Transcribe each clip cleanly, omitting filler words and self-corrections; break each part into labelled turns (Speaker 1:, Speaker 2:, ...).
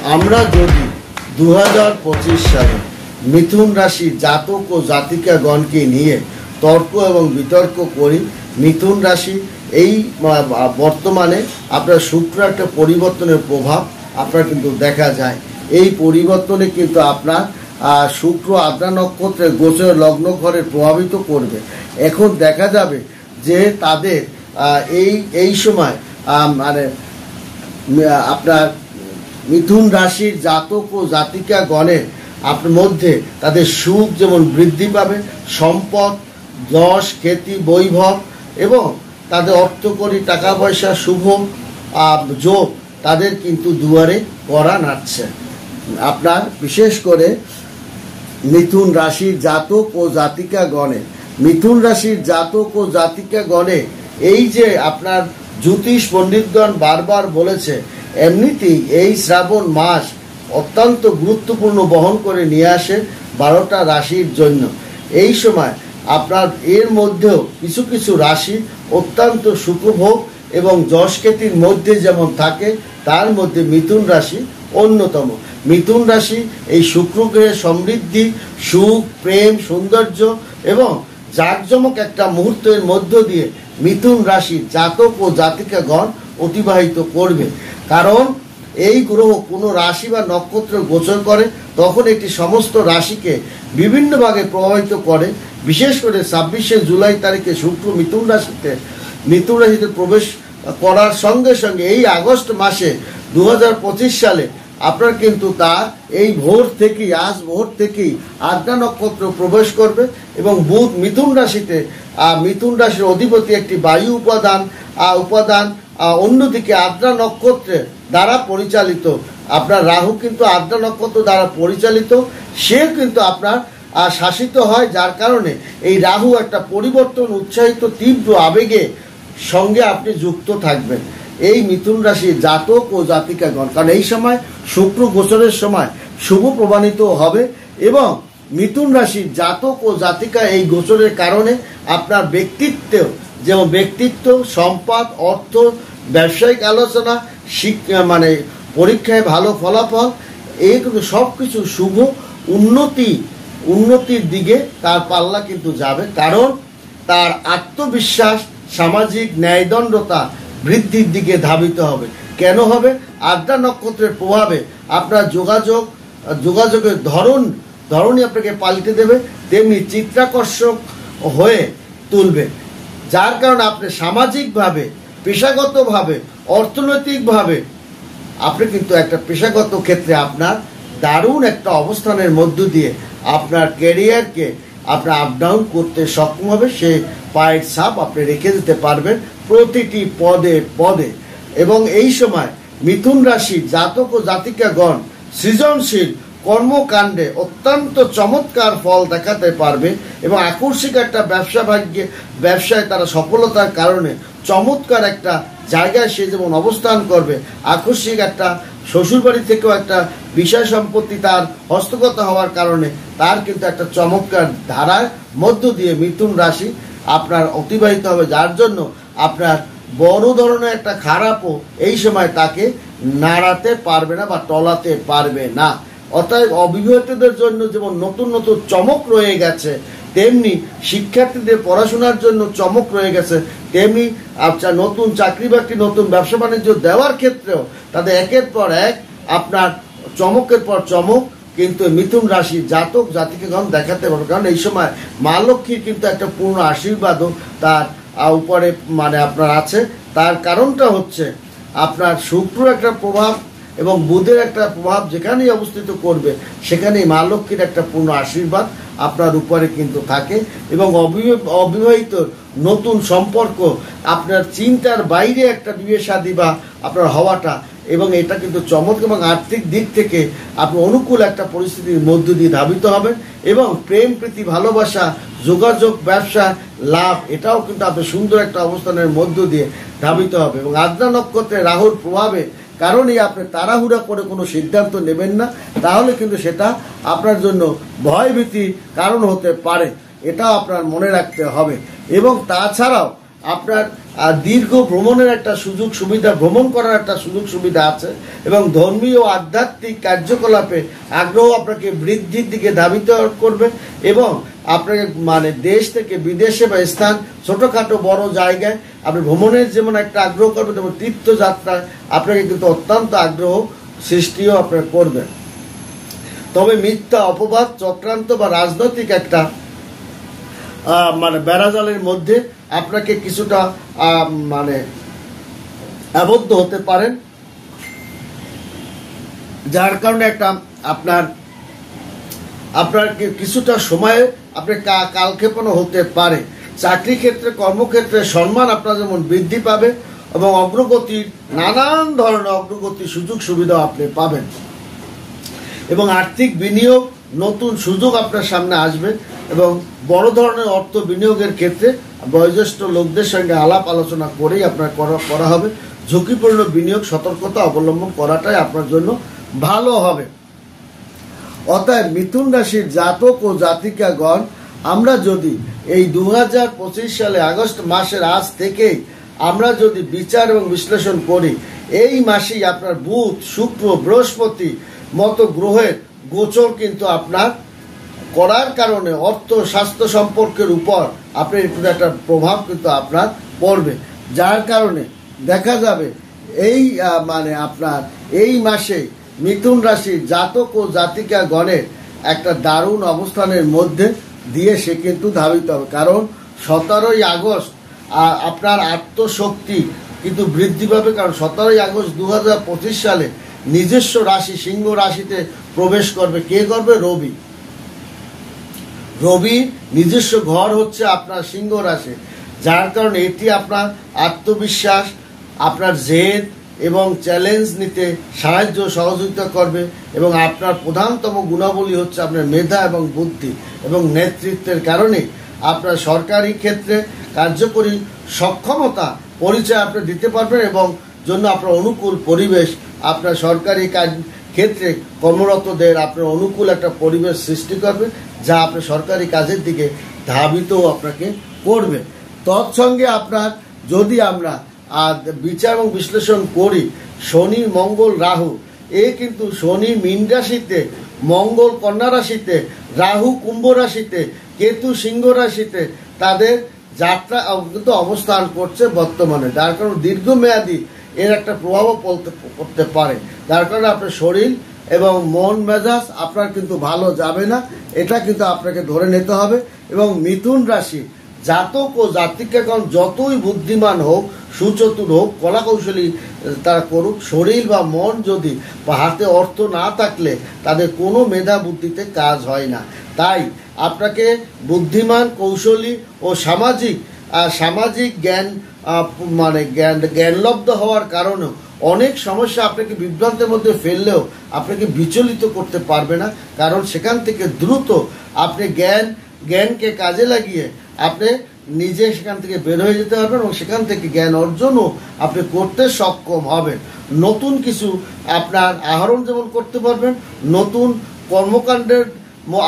Speaker 1: আমরা যদি 2025 সালে মিথুন রাশি জাতক ও জাতিকাগণকে নিয়ে তর্ক এবং বিতর্ক করি, মিথুন রাশি এই বর্তমানে আপনার শুক্র একটা পরিবর্তনের প্রভাব আপনার কিন্তু দেখা যায়। এই পরিবর্তনে কিন্তু আপনার শুক্র আদ্রা নক্ষত্রের গোচর লগ্ন ঘরে প্রভাবিত করবে। এখন দেখা যাবে যে তাদের এই সময় মানে আপনার মিথুন রাশির জাতক ও জাতিকাগণের আপনার মধ্যে তাদের সুখ যেমন বৃদ্ধি পাবে, সম্পদ, যশ, খ্যাতি, বৈভব এবং তাদের অর্থকরী টাকা পয়সা শুভ যোগ তাদের কিন্তু দুয়ারে কড়া নাড়ছে। আপনার বিশেষ করে মিথুন রাশির জাতক ও জাতিকাগণে, মিথুন রাশির জাতক ও জাতিকাগণে এই যে আপনার জ্যোতিষ পণ্ডিতগণ বারবার বলেছে, এমনিতেই এই শ্রাবণ মাস অত্যন্ত গুরুত্বপূর্ণ বহন করে নিয়ে আসে 12টা রাশির জন্য। এই সময় আপনার এর মধ্যেও কিছু কিছু রাশি অত্যন্ত সুখভোগ এবং যশ খ্যাতির মধ্যে যেমন থাকে, তার মধ্যে মিথুন রাশি অন্যতম। মিথুন রাশি এই শুক্র গ্রহের সমৃদ্ধি, সুখ, প্রেম, সৌন্দর্য এবং জাঁকজমক একটা মুহূর্তের মধ্য দিয়ে মিথুন রাশির জাতক ও জাতিকাগণ অতিবাহিত করবে। কারণ এই গ্রহ কোনো রাশি বা নক্ষত্র গোচর করে তখন এটি সমস্ত রাশিকে বিভিন্ন ভাগে প্রভাবিত করে। বিশেষ করে 26শে জুলাই তারিখে শুক্র মিথুন রাশিতে প্রবেশ করার সঙ্গে সঙ্গে এই আগস্ট মাসে 2025 সালে আপনার কিন্তু তার এই ভোর থেকেই আজ ভোর থেকেই আদ্রা নক্ষত্র প্রবেশ করবে এবং বুধ মিথুন রাশিতে, মিথুন রাশির অধিপতি একটি বায়ু উপাদান অন্যদিকে আদ্রা নক্ষত্রের দ্বারা পরিচালিত আপনার রাহু কিন্তু আদ্রা নক্ষত্র দ্বারা পরিচালিত, সে কিন্তু আপনার শাসিত হয়, যার কারণে এই রাহু একটা পরিবর্তন, উৎসাহিত তীব্র আবেগে সঙ্গে আপনি যুক্ত থাকবেন এই মিথুন রাশির জাতক ও জাতিকাগণ। কারণ এই সময় শুক্র গোচরের সময় শুভ প্রমাণিত হবে এবং মিথুন রাশির জাতক ও জাতিকা এই গোচরের কারণে আপনার যেমন ব্যক্তিত্ব, সম্পদ, অর্থ, ব্যবসায়িক আলোচনা, মানে পরীক্ষায় ভালো ফলাফল, এইগুলো সব কিছু শুভ উন্নতির দিকে তার পাল্লা কিন্তু যাবে। কারণ তার আত্মবিশ্বাস, সামাজিক ন্যায়দণ্ডতা বৃদ্ধির দিকে ধাবিত হবে। কেন হবে? আদ্রা নক্ষত্রের প্রভাবে আপনার যোগাযোগের ধরনই আপনাকে পাল্টে দেবে, তেমনি চিত্তাকর্ষক হয়ে তুলবে, যার কারণে আপনি সামাজিকভাবে, পেশাগতভাবে, অর্থনৈতিকভাবে আপনি কিন্তু একটা পেশাগত ক্ষেত্রে আপনার দারুণ একটা অবস্থানের মধ্য দিয়ে আপনার ক্যারিয়ারকে আপনার আপ ডাউন করতে সক্ষম হবে। সে পায়ের ছাপ আপনি রেখে দিতে পারবেন প্রতিটি পদে পদে। এবং এই সময় মিথুন রাশির জাতক ও জাতিকাগণ সৃজনশীল কর্মকাণ্ডে অত্যন্ত চমৎকার ফল দেখাতে পারবে এবং আকস্মিক একটা ব্যবসায় তারা সফলতার কারণে চমৎকার একটা জায়গায় সে যেমন অবস্থান করবে, আকস্মিক একটা শ্বশুরবাড়ি থেকেও একটা বিষয় সম্পত্তি তার হস্তগত হওয়ার কারণে তার কিন্তু একটা চমৎকার ধারার মধ্য দিয়ে মিথুন রাশি আপনার অতিবাহিত হবে, যার জন্য আপনার বড় ধরনের একটা খারাপও এই সময় তাকে নাড়াতে পারবে না বা টলাতে পারবে না। অর্থাৎ অবিবাহিতদের জন্য যেমন নতুন নতুন চমক রয়ে গেছে, তেমনি শিক্ষার্থীদের পড়াশোনার জন্য চমক রয়ে গেছে, তেমনি নতুন চাকরি বাকরি, নতুন ব্যবসা বাণিজ্য দেওয়ার ক্ষেত্রেও তাদের একের পর এক আপনার চমকের পর চমক কিন্তু মিথুন রাশির জাতক জাতিকাগণ দেখাতে পারবে। কারণ এই সময় মা লক্ষ্মীর কিন্তু একটা পূর্ণ আশীর্বাদও তার উপরে মানে আপনার আছে। তার কারণটা হচ্ছে আপনার শুক্র একটা প্রভাব এবং বুধের একটা প্রভাব যেখানেই অবস্থিত করবে সেখানেই মা লক্ষ্মীর একটা পূর্ণ আশীর্বাদ আপনার উপরে কিন্তু থাকে এবং অবিবাহিত নতুন সম্পর্ক আপনার চিন্তার বাইরে একটা বিয়ে শাদী বা আপনার হওয়াটা, এবং এটা কিন্তু চমৎকার এবং আর্থিক দিক থেকে আপনি অনুকূল একটা পরিস্থিতির মধ্য দিয়ে ধাবিত হবেন এবং প্রেম, প্রীতি, ভালোবাসা, যোগাযোগ, ব্যবসা, লাভ এটাও কিন্তু আপনি সুন্দর একটা অবস্থানের মধ্য দিয়ে ধাবিত হবে। এবং আদ্রা নক্ষত্রে রাহুর প্রভাবে কারণেই আপনি তাড়াহুড়া করে কোনো সিদ্ধান্ত নেবেন না, তাহলে কিন্তু সেটা আপনার জন্য ভয়ভীতির কারণ হতে পারে, এটাও আপনার মনে রাখতে হবে। এবং তাছাড়াও আপনার দীর্ঘ ভ্রমণের একটা সুযোগ সুবিধা, ভ্রমণ করার একটা সুযোগ সুবিধা আছে এবং ধর্মীয় ও আধ্যাত্মিক কার্যকলাপে আগ্রহ আপনাকে বৃদ্ধির দিকে ধাবিত করবে এবং আপনাকে মানে দেশ থেকে বিদেশে বা স্থান ছোটোখাটো বড় জায়গায় আপনি ভ্রমণের যেমন একটা আগ্রহ করবেন, তেমন তীর্থযাত্রায় আপনাকে কিন্তু অত্যন্ত আগ্রহ সৃষ্টিও আপনার করবেন। তবে মিথ্যা, অপবাদ, চক্রান্ত বা রাজনৈতিক একটা মানে বেড়াজালের মধ্যে আপনাকে কিছুটা মানে আবদ্ধ হতে পারেন, যার কারণে একটা আপনার কিছুটা সময়ে আপনি কালক্ষেপণও হতে পারে। চাকরি ক্ষেত্রে, কর্মক্ষেত্রে সম্মান আপনার যেমন বৃদ্ধি পাবে এবং অগ্রগতির নানান ধরনের অগ্রগতির সুযোগ সুবিধাও আপনি পাবেন এবং আর্থিক বিনিয়োগ, নতুন সুযোগ আপনার সামনে আসবে এবং বড় ধরনের অর্থ বিনিয়োগের ক্ষেত্রে বয়োজ্যেষ্ঠ লোকদের সঙ্গে আলাপ আলোচনা করেই আপনার করা হবে। ঝুঁকিপূর্ণ বিনিয়োগ সতর্কতা অবলম্বন করাটাই আপনার জন্য ভালো হবে। অতএব মিথুন রাশির জাতক ও জাতিকাগণ, আমরা যদি এই 2025 সালে আগস্ট মাসের আজ থেকেই আমরা যদি বিচার এবং বিশ্লেষণ করি, এই মাসেই আপনার বুধ, শুক্র, বৃহস্পতি মতো গ্রহের গোচর কিন্তু আপনার করার কারণে অর্থ স্বাস্থ্য সম্পর্কের উপর আপনার একটা প্রভাব কিন্তু আপনার পড়বে, যার কারণে দেখা যাবে এই মানে আপনার এই মাসে মিথুন রাশির জাতক ও জাতিকাগণের একটা দারুণ অবস্থানের মধ্যে দিয়ে সে কিন্তু ধাবিত হবে। কারণ 17ই আগস্ট আপনার আত্মশক্তি কিন্তু বৃদ্ধি পাবে, কারণ 17ই আগস্ট 2025 সালে নিজস্ব রাশি সিংহ রাশিতে প্রবেশ করবে। কে করবে? রবি। রবি নিজস্ব ঘর হচ্ছে আপনার সিংহ রাশি, যার কারণে এটি আপনার আত্মবিশ্বাস, আপনার জেদ এবং চ্যালেঞ্জ নিতে সাহায্য সহযোগিতা করবে এবং আপনার প্রধানতম গুণাবলী হচ্ছে আপনার মেধা এবং বুদ্ধি এবং নেতৃত্বের কারণে আপনার সরকারি ক্ষেত্রে কার্যকরী সক্ষমতা পরিচয় আপনি দিতে পারবেন এবং জন্য আপনার অনুকূল পরিবেশ আপনার সরকারি কাজ ক্ষেত্রে কর্মরতদের আপনার অনুকূল একটা পরিবেশ সৃষ্টি করবে, যা আপনার সরকারি কাজের দিকে ধাবিত আপনাকে করবে। তৎসঙ্গে আপনার যদি আমরা বিচার এবং বিশ্লেষণ করি, শনি, মঙ্গল, রাহু, কিন্তু শনি মীন রাশিতে, মঙ্গল কন্যা রাশিতে, রাহু কুম্ভ রাশিতে, কেতু সিংহ রাশিতে তাদের যাত্রা কিন্তু অবস্থান করছে বর্তমানে, যার কারণে দীর্ঘমেয়াদী এর একটা প্রভাবও পড়তে পারে, যার কারণে আপনার শরীর এবং মন মেজাজ আপনার কিন্তু ভালো যাবে না, এটা কিন্তু আপনাকে ধরে নিতে হবে। এবং মিথুন রাশি জাতক ও জাতিকাগণ যতই বুদ্ধিমান হোক, সুচতুর হোক, কলাকৌশলী তারা করুক, শরীর বা মন যদি বা হাতে অর্থ না থাকলে তাদের কোনো মেধা বুদ্ধিতে কাজ হয় না। তাই আপনাকে বুদ্ধিমান, কৌশলী ও সামাজিক জ্ঞান মানে জ্ঞানলব্ধ হওয়ার কারণেও অনেক সমস্যা আপনাকে বিভ্রান্তের মধ্যে ফেললেও আপনাকে বিচলিত করতে পারবে না, কারণ সেখান থেকে দ্রুত আপনি জ্ঞানকে কাজে লাগিয়ে আপনি নিজে সেখান থেকে বের হয়ে যেতে পারবেন এবং সেখান থেকে জ্ঞান অর্জনও আপনি করতে সক্ষম হবেন। নতুন কিছু আপনার আহরণ যেমন করতে পারবেন, নতুন কর্মকাণ্ডের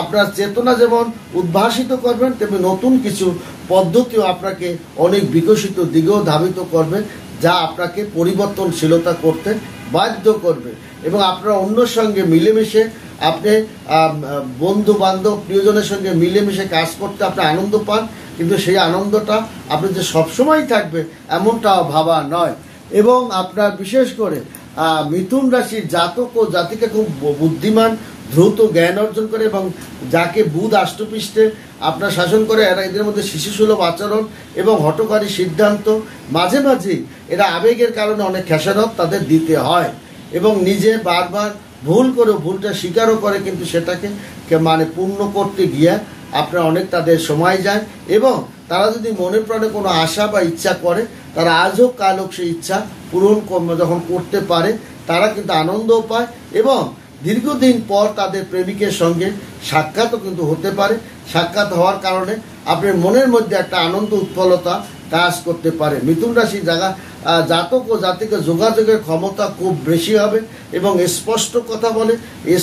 Speaker 1: আপনার চেতনা যেমন উদ্ভাসিত করবেন, তেমনি নতুন কিছু পদ্ধতিও আপনাকে অনেক বিকশিত দিকেও ধাবিত করবে, যা আপনাকে পরিবর্তনশীলতা করতে বাধ্য করবে এবং আপনারা অন্যর সঙ্গে মিলেমিশে আপনি বন্ধু বান্ধব প্রিয়জনের সঙ্গে মিলেমিশে কাজ করতে আপনি আনন্দ পান, কিন্তু সেই আনন্দটা আপনি যে সবসময় থাকবে এমনটাও ভাবা নয়। এবং আপনার বিশেষ করে মিথুন রাশির জাতক ও জাতিকা খুব বুদ্ধিমান, দ্রুত জ্ঞান অর্জন করে এবং যাকে বুধ আষ্টপৃষ্ঠে আপনার শাসন করে, এদের মধ্যে শিশুসুলভ আচরণ এবং হঠকারী সিদ্ধান্ত, মাঝে মাঝে এরা আবেগের কারণে অনেক খেসারত তাদের দিতে হয় এবং নিজে বারবার ভুল করে ভুলটা স্বীকারও করে, কিন্তু সেটাকে মানে পূর্ণ করতে গিয়ে আপনার অনেক তাদের সময় যায় এবং তারা যদি মনে প্রাণে কোনো আশা বা ইচ্ছা করে, তারা আজ হোক কাল হোক সেই ইচ্ছা পূরণ যখন করতে পারে তারা কিন্তু আনন্দও পায় এবং দীর্ঘদিন পর তাদের প্রেমিকের সঙ্গে সাক্ষাৎও কিন্তু হতে পারে। সাক্ষাৎ হওয়ার কারণে আপনার মনের মধ্যে একটা আনন্দ উৎফলতা কাজ করতে পারে। মিথুন রাশি জাতক ও জাতিকে যোগাযোগের ক্ষমতা খুব বেশি হবে এবং স্পষ্ট কথা বলে,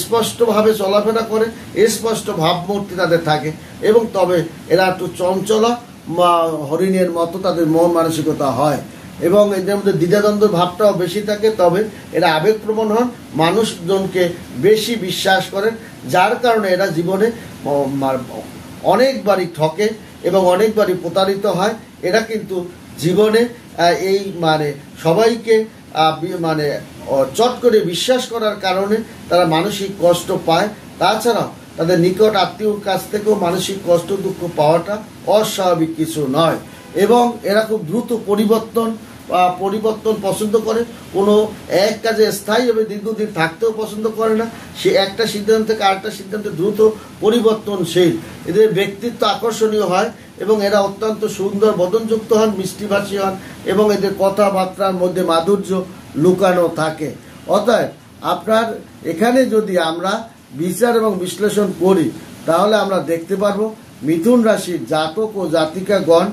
Speaker 1: স্পষ্টভাবে চলাফেরা করে, স্পষ্ট ভাবমূর্তি তাদের থাকে এবং তবে এরা একটু চঞ্চলা হরিণের মতো তাদের মন মানসিকতা হয় এবং এদের মধ্যে দ্বিধাদ্বন্দ্ব ভাবটাও বেশি থাকে। তবে এরা আবেগপ্রবণ হন, মানুষজনকে বেশি বিশ্বাস করেন, যার কারণে এরা জীবনে অনেকবারই ঠকে এবং অনেকবারই প্রতারিত হয়। এরা কিন্তু জীবনে এই সবাইকে চট করে বিশ্বাস করার কারণে তারা মানসিক কষ্ট পায়। তাছাড়াও তাদের নিকট আত্মীয়র কাছ থেকেও মানসিক কষ্ট দুঃখ পাওয়াটা অস্বাভাবিক কিছু নয় এবং এরা খুব দ্রুত পরিবর্তন পছন্দ করে। কোনো এক কাজে স্থায়ীভাবে দীর্ঘদিন থাকতেও পছন্দ করে না। সে একটা সিদ্ধান্ত থেকে আরেকটা সিদ্ধান্তে দ্রুত পরিবর্তনশীল। এদের ব্যক্তিত্ব আকর্ষণীয় হয় এবং এরা অত্যন্ত সুন্দর বদনযুক্ত হন, মিষ্টিভাষী হন এবং এদের কথাবার্তার মধ্যে মাধুর্য লুকানো থাকে। অতএব আপনার এখানে যদি আমরা বিচার এবং বিশ্লেষণ করি তাহলে আমরা দেখতে পারবো মিথুন রাশির জাতক ও জাতিকাগণ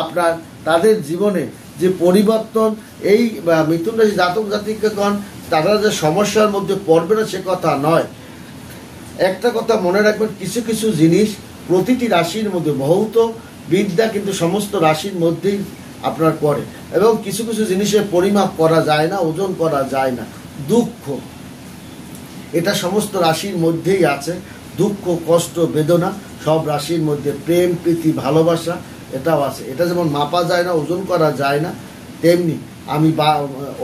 Speaker 1: আপনার তাদের জীবনে যে পরিবর্তন, এই মিথুন রাশি জাতক জাতিকাগণ তারা যে সমস্যার মধ্যে পড়বে না সে কথা নয়। একটা কথা মনে রাখবেন, কিছু কিছু জিনিস প্রতিটি রাশির মধ্যে ভৌত বিদ্যা কিন্তু সমস্ত রাশির মধ্যেই আপনার করে এবং কিছু কিছু জিনিসের পরিমাপ করা যায় না, ওজন করা যায় না। দুঃখ এটা সমস্ত রাশির মধ্যেই আছে, দুঃখ কষ্ট বেদনা সব রাশির মধ্যে, প্রেম প্রীতি ভালোবাসা এটাও আছে। এটা যেমন মাপা যায় না, ওজন করা যায় না, তেমনি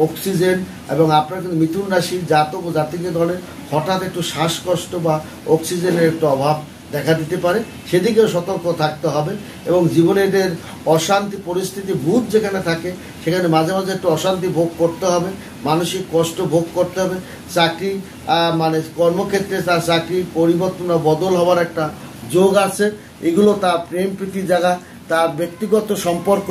Speaker 1: অক্সিজেন এবং আপনার কিন্তু মিথুন রাশির জাতক ও জাতিকে ধরনের হঠাৎ একটু শ্বাসকষ্ট বা অক্সিজেনের একটু অভাব দেখা দিতে পারে, সেদিকেও সতর্ক থাকতে হবে এবং জীবনে এদের অশান্তি পরিস্থিতি বুধ যেখানে থাকে সেখানে মাঝে মাঝে একটু অশান্তি ভোগ করতে হবে, মানসিক কষ্ট ভোগ করতে হবে। চাকরি কর্মক্ষেত্রে তার চাকরির পরিবর্তন বা বদল হওয়ার একটা যোগ আছে। এগুলো তার প্রেম প্রীতি জায়গা, তার ব্যক্তিগত সম্পর্ক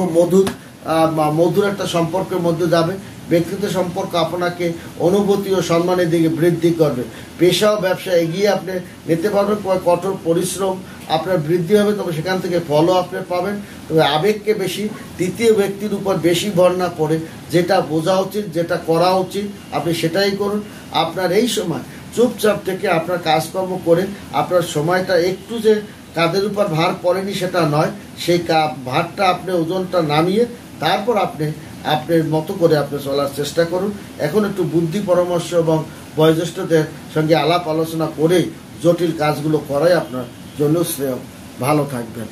Speaker 1: মধুর একটা সম্পর্কের মধ্যে যাবে। ব্যক্তিগত সম্পর্ক আপনাকে অনুভূতি ও সম্মানের দিকে বৃদ্ধি করবে। পেশা ও ব্যবসা এগিয়ে আপনি নিতে পারবেন, কঠোর পরিশ্রম আপনার বৃদ্ধি হবে, তবে সেখান থেকে ফলও আপনি পাবেন। তবে আবেগকে বেশি তৃতীয় ব্যক্তির উপর বেশি ভর না পড়ে যেটা বোঝা উচিত, যেটা করা উচিত আপনি সেটাই করুন। আপনার এই সময় চুপচাপ থেকে আপনার কাজকর্ম করে আপনার সময়টা একটু যে কাঁধের উপর ভার পড়েনি সেটা নয়, সেই ভারটা আপনি ওজনটা নামিয়ে তারপর আপনার মতো করে আপনি চলার চেষ্টা করুন। এখন একটু বুদ্ধি পরামর্শ এবং বয়োজ্যেষ্ঠদের সঙ্গে আলাপ আলোচনা করে জটিল কাজগুলো করাই আপনার জন্য শ্রেয়। ভালো থাকবেন।